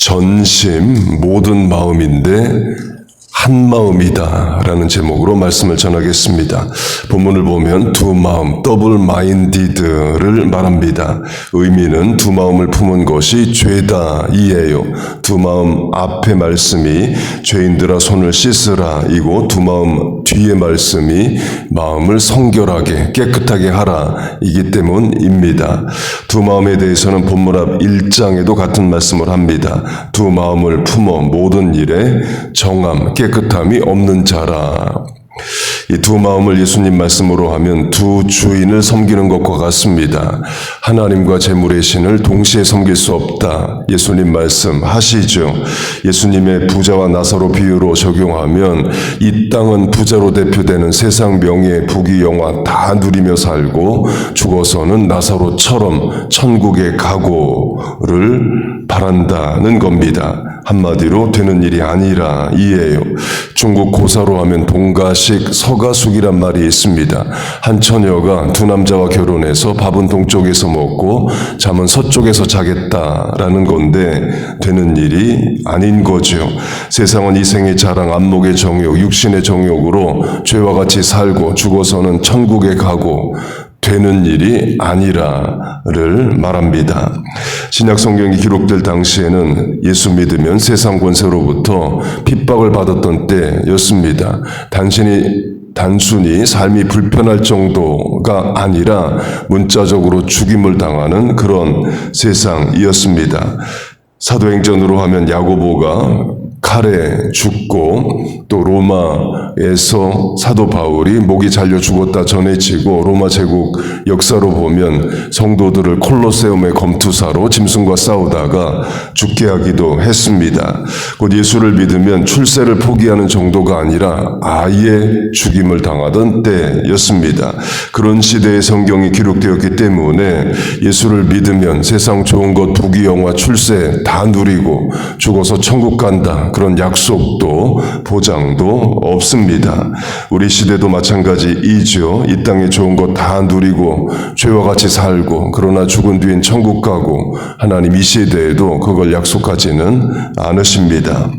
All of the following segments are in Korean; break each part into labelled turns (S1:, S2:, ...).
S1: 전심 모든 마음인데 한 마음이다 라는 제목으로 말씀을 전하겠습니다. 본문을 보면 두 마음, 더블 마인디드를 말합니다. 의미는 두 마음을 품은 것이 죄다 이에요. 두 마음 앞의 말씀이 죄인들아 손을 씻으라 이고 두 마음 뒤의 말씀이 마음을 성결하게 깨끗하게 하라 이기 때문입니다. 두 마음에 대해서는 본문 앞 1장에도 같은 말씀을 합니다. 두 마음을 품어 모든 일에 정함, 깨끗함이 없는 자라. 이 두 마음을 예수님 말씀으로 하면 두 주인을 섬기는 것과 같습니다. 하나님과 재물의 신을 동시에 섬길 수 없다. 예수님 말씀 하시죠. 예수님의 부자와 나사로 비유로 적용하면 이 땅은 부자로 대표되는 세상 명예, 부귀, 영화 다 누리며 살고 죽어서는 나사로처럼 천국에 가고를 바란다는 겁니다. 한마디로 되는 일이 아니라 이에요. 중국 고사로 하면 동가식 서가숙이란 말이 있습니다. 한 처녀가 두 남자와 결혼해서 밥은 동쪽에서 먹고 잠은 서쪽에서 자겠다라는 건데 되는 일이 아닌 거죠. 세상은 이생의 자랑, 안목의 정욕, 육신의 정욕으로 죄와 같이 살고 죽어서는 천국에 가고 되는 일이 아니라를 말합니다. 신약 성경이 기록될 당시에는 예수 믿으면 세상 권세로부터 핍박을 받았던 때였습니다. 단순히 삶이 불편할 정도가 아니라 문자적으로 죽임을 당하는 그런 세상이었습니다. 사도행전으로 하면 야고보가 칼에 죽고 또 로마에서 사도 바울이 목이 잘려 죽었다 전해지고 로마 제국 역사로 보면 성도들을 콜로세움의 검투사로 짐승과 싸우다가 죽게 하기도 했습니다. 곧 예수를 믿으면 출세를 포기하는 정도가 아니라 아예 죽임을 당하던 때였습니다. 그런 시대의 성경이 기록되었기 때문에 예수를 믿으면 세상 좋은 것, 부귀, 영화, 출세 다 누리고 죽어서 천국 간다. 그런 약속도 보장도 없습니다. 우리 시대도 마찬가지이죠. 이 땅에 좋은 거 다 누리고 죄와 같이 살고 그러나 죽은 뒤엔 천국 가고 하나님 이 시대에도 그걸 약속하지는 않으십니다.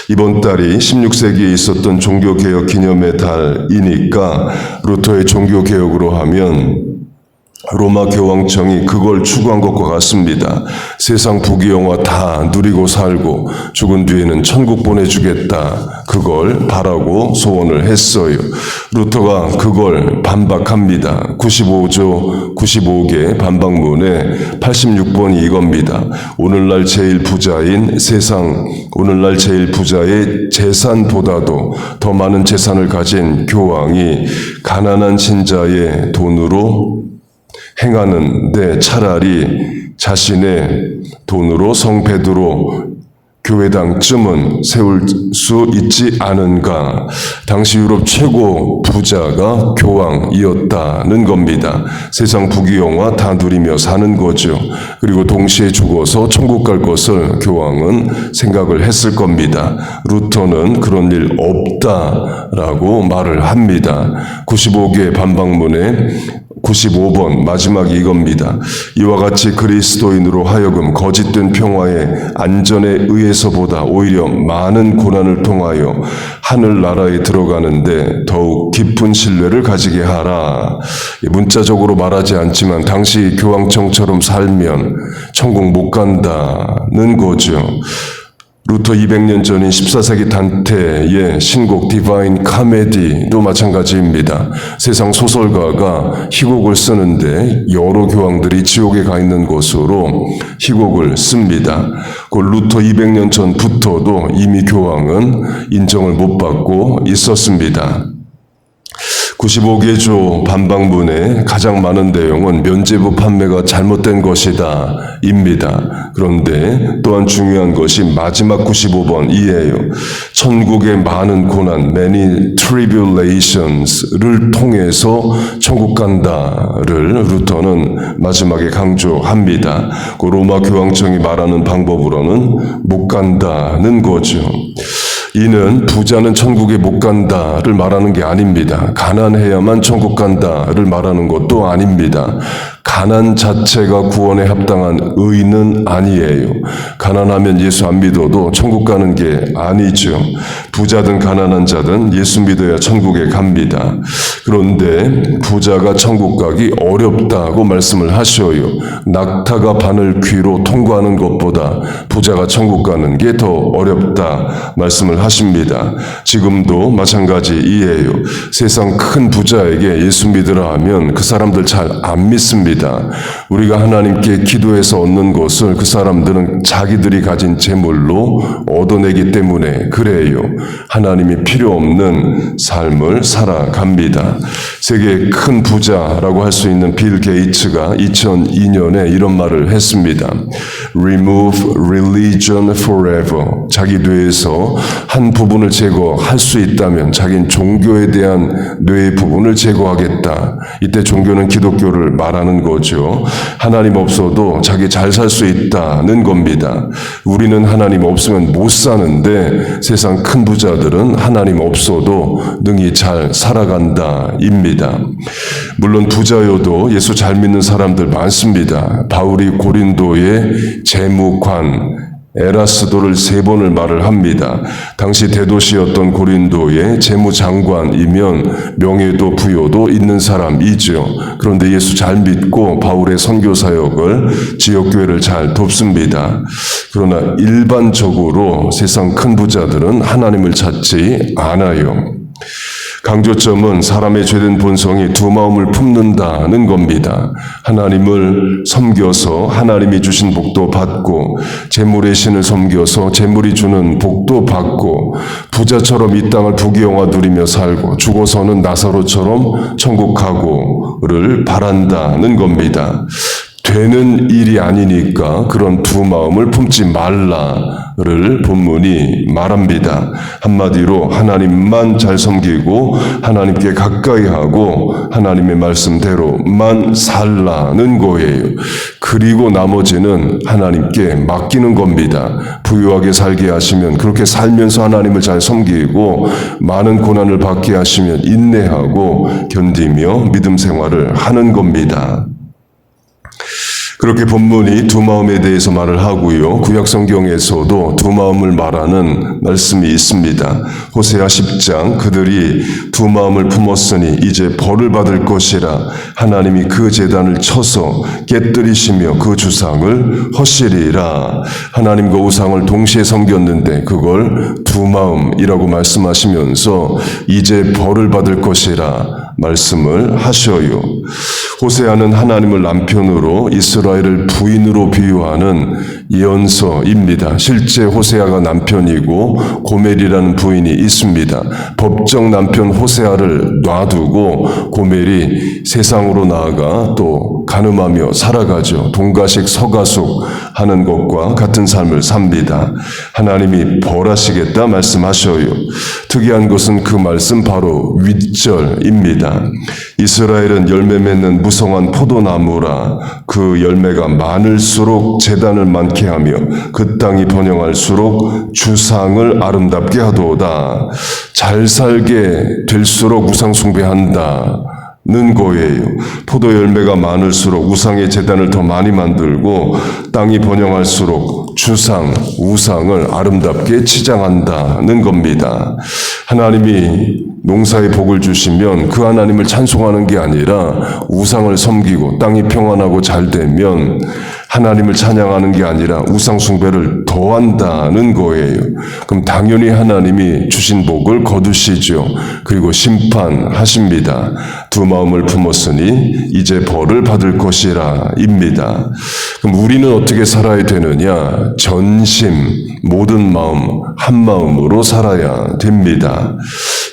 S1: 이번 달이 16세기에 있었던 종교개혁 기념의 달이니까 루터의 종교개혁으로 하면 로마 교황청이 그걸 추구한 것과 같습니다. 세상 부귀 영화 다 누리고 살고 죽은 뒤에는 천국 보내주겠다. 그걸 바라고 소원을 했어요. 루터가 그걸 반박합니다. 95개 반박문에 86번이 이겁니다. 오늘날 제일 부자의 재산보다도 더 많은 재산을 가진 교황이 가난한 신자의 돈으로 행하는데 차라리 자신의 돈으로 성 베드로 교회당쯤은 세울 수 있지 않은가. 당시 유럽 최고 부자가 교황이었다는 겁니다. 세상 부귀 영화 다 누리며 사는 거죠. 그리고 동시에 죽어서 천국 갈 것을 교황은 생각을 했을 겁니다. 루터는 그런 일 없다라고 말을 합니다. 95개 반박문에 95번 마지막이 이겁니다. 이와 같이 그리스도인으로 하여금 거짓된 평화의 안전에 의해서보다 오히려 많은 고난을 통하여 하늘나라에 들어가는데 더욱 깊은 신뢰를 가지게 하라. 문자적으로 말하지 않지만 당시 교황청처럼 살면 천국 못 간다는 거죠. 루터 200년 전인 14세기 단테의 신곡 디바인 카메디도 마찬가지입니다. 세상 소설가가 희곡을 쓰는데 여러 교황들이 지옥에 가 있는 것으로 희곡을 씁니다. 그 루터 200년 전부터도 이미 교황은 인정을 못 받고 있었습니다. 95개조 반박문에 가장 많은 내용은 면죄부 판매가 잘못된 것이다 입니다. 그런데 또한 중요한 것이 마지막 95번이에요. 천국의 많은 고난, many tribulations를 통해서 천국 간다를 루터는 마지막에 강조합니다. 그 로마 교황청이 말하는 방법으로는 못 간다는 거죠. 이는 부자는 천국에 못 간다를 말하는 게 아닙니다. 가난해야만 천국 간다를 말하는 것도 아닙니다. 가난 자체가 구원에 합당한 의는 아니에요. 가난하면 예수 안 믿어도 천국 가는 게 아니죠. 부자든 가난한 자든 예수 믿어야 천국에 갑니다. 그런데 부자가 천국 가기 어렵다고 말씀을 하셔요. 낙타가 바늘 귀로 통과하는 것보다 부자가 천국 가는 게 더 어렵다 말씀을 하십니다. 지금도 마찬가지이에요. 세상 큰 부자에게 예수 믿으라 하면 그 사람들 잘 안 믿습니다. 우리가 하나님께 기도해서 얻는 것을 그 사람들은 자기들이 가진 재물로 얻어내기 때문에 그래요. 하나님이 필요 없는 삶을 살아갑니다. 세계 큰 부자라고 할 수 있는 빌 게이츠가 2002년에 이런 말을 했습니다. Remove religion forever. 자기 뇌에서 한 부분을 제거할 수 있다면 자기는 종교에 대한 뇌의 부분을 제거하겠다. 이때 종교는 기독교를 말하는 거죠. 하나님 없어도 자기 잘 살 수 있다는 겁니다. 우리는 하나님 없으면 못 사는데 세상 큰 부자들은 하나님 없어도 능히 잘 살아간다입니다. 물론 부자여도 예수 잘 믿는 사람들 많습니다. 바울이 고린도의 재무관 에라스도를 3번을 말을 합니다. 당시 대도시였던 고린도의 재무장관이면 명예도 부여도 있는 사람이죠. 그런데 예수 잘 믿고 바울의 선교 사역을 지역교회를 잘 돕습니다. 그러나 일반적으로 세상 큰 부자들은 하나님을 찾지 않아요. 강조점은 사람의 죄된 본성이 두 마음을 품는다는 겁니다. 하나님을 섬겨서 하나님이 주신 복도 받고 재물의 신을 섬겨서 재물이 주는 복도 받고 부자처럼 이 땅을 부귀영화 누리며 살고 죽어서는 나사로처럼 천국 가고를 바란다는 겁니다. 되는 일이 아니니까 그런 두 마음을 품지 말라를 본문이 말합니다. 한마디로 하나님만 잘 섬기고 하나님께 가까이 하고 하나님의 말씀대로만 살라는 거예요. 그리고 나머지는 하나님께 맡기는 겁니다. 부유하게 살게 하시면 그렇게 살면서 하나님을 잘 섬기고 많은 고난을 받게 하시면 인내하고 견디며 믿음 생활을 하는 겁니다. 그렇게 본문이 두 마음에 대해서 말을 하고요. 구약 성경에서도 두 마음을 말하는 말씀이 있습니다. 호세아 10장 그들이 두 마음을 품었으니 이제 벌을 받을 것이라 하나님이 그 제단을 쳐서 깨뜨리시며 그 주상을 허시리라. 하나님과 우상을 동시에 섬겼는데 그걸 두 마음이라고 말씀하시면서 이제 벌을 받을 것이라 말씀을 하셔요. 호세아는 하나님을 남편으로 이스라엘을 부인으로 비유하는 예언서입니다. 실제 호세아가 남편이고 고멜이라는 부인이 있습니다. 법정 남편 호세아를 놔두고 고멜이 세상으로 나아가 또 간음하며 살아가죠. 동가식 서가숙 하는 것과 같은 삶을 삽니다. 하나님이 벌하시겠다 말씀하셔요. 특이한 것은 그 말씀 바로 윗절입니다. 이스라엘은 열매 맺는 무성한 포도나무라 그 열매가 많을수록 재단을 많게 하며 그 땅이 번영할수록 주상을 아름답게 하도다. 잘 살게 될수록 우상 숭배한다. 는 거예요. 포도 열매가 많을수록 우상의 제단을 더 많이 만들고 땅이 번영할수록 주상, 우상을 아름답게 치장한다는 겁니다. 하나님이 농사에 복을 주시면 그 하나님을 찬송하는 게 아니라 우상을 섬기고 땅이 평안하고 잘 되면 하나님을 찬양하는 게 아니라 우상 숭배를 더한다는 거예요. 그럼 당연히 하나님이 주신 복을 거두시죠. 그리고 심판하십니다. 두 마음을 품었으니 이제 벌을 받을 것이라 입니다. 그럼 우리는 어떻게 살아야 되느냐? 전심, 모든 마음, 한 마음으로 살아야 됩니다.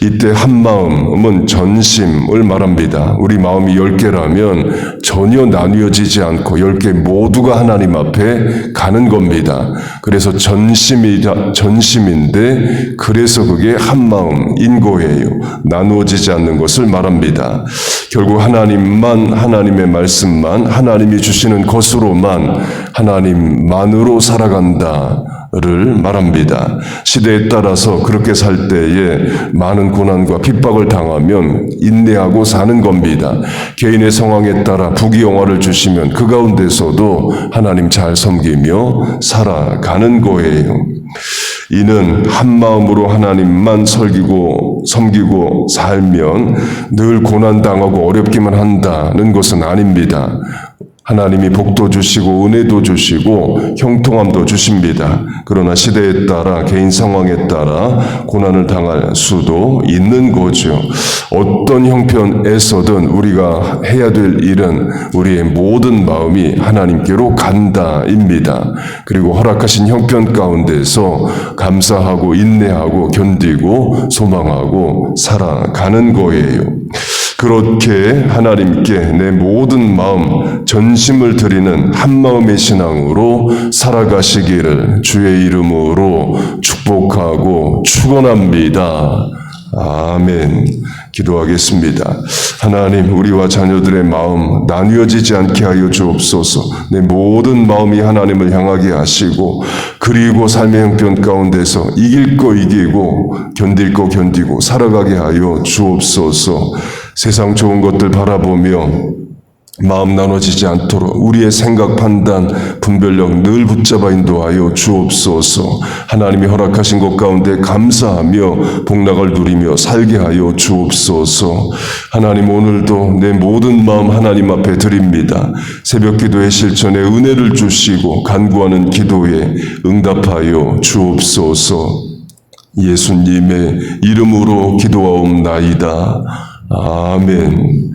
S1: 이때 한 마음은 전심을 말합니다. 우리 마음이 10개라면 전혀 나뉘어지지 않고 10개 모두가 하나님 앞에 가는 겁니다. 그래서 전심인데 그래서 그게 한 마음인 거예요. 나누어지지 않는 것을 말합니다. 결국 하나님만, 하나님의 말씀만, 하나님이 주시는 것으로만, 하나님만으로 살아간다. 를 말합니다. 시대에 따라서 그렇게 살 때에 많은 고난과 핍박을 당하면 인내하고 사는 겁니다. 개인의 상황에 따라 부귀영화를 주시면 그 가운데서도 하나님 잘 섬기며 살아가는 거예요. 이는 한 마음으로 하나님만 섬기고 살면 늘 고난당하고 어렵기만 한다는 것은 아닙니다. 하나님이 복도 주시고 은혜도 주시고 형통함도 주십니다. 그러나 시대에 따라 개인 상황에 따라 고난을 당할 수도 있는 거죠. 어떤 형편에서든 우리가 해야 될 일은 우리의 모든 마음이 하나님께로 간다입니다. 그리고 허락하신 형편 가운데서 감사하고 인내하고 견디고 소망하고 살아가는 거예요. 그렇게 하나님께 내 모든 마음, 전심을 드리는 한마음의 신앙으로 살아가시기를 주의 이름으로 축복하고 축원합니다. 아멘. 기도하겠습니다. 하나님, 우리와 자녀들의 마음 나뉘어지지 않게 하여 주옵소서. 내 모든 마음이 하나님을 향하게 하시고, 그리고 삶의 형편 가운데서 이길 거 이기고 견딜 거 견디고 살아가게 하여 주옵소서. 세상 좋은 것들 바라보며 마음 나눠지지 않도록 우리의 생각, 판단, 분별력 늘 붙잡아 인도하여 주옵소서. 하나님이 허락하신 것 가운데 감사하며 복락을 누리며 살게 하여 주옵소서. 하나님, 오늘도 내 모든 마음 하나님 앞에 드립니다. 새벽 기도의 실천에 은혜를 주시고 간구하는 기도에 응답하여 주옵소서. 예수님의 이름으로 기도하옵나이다. 아멘.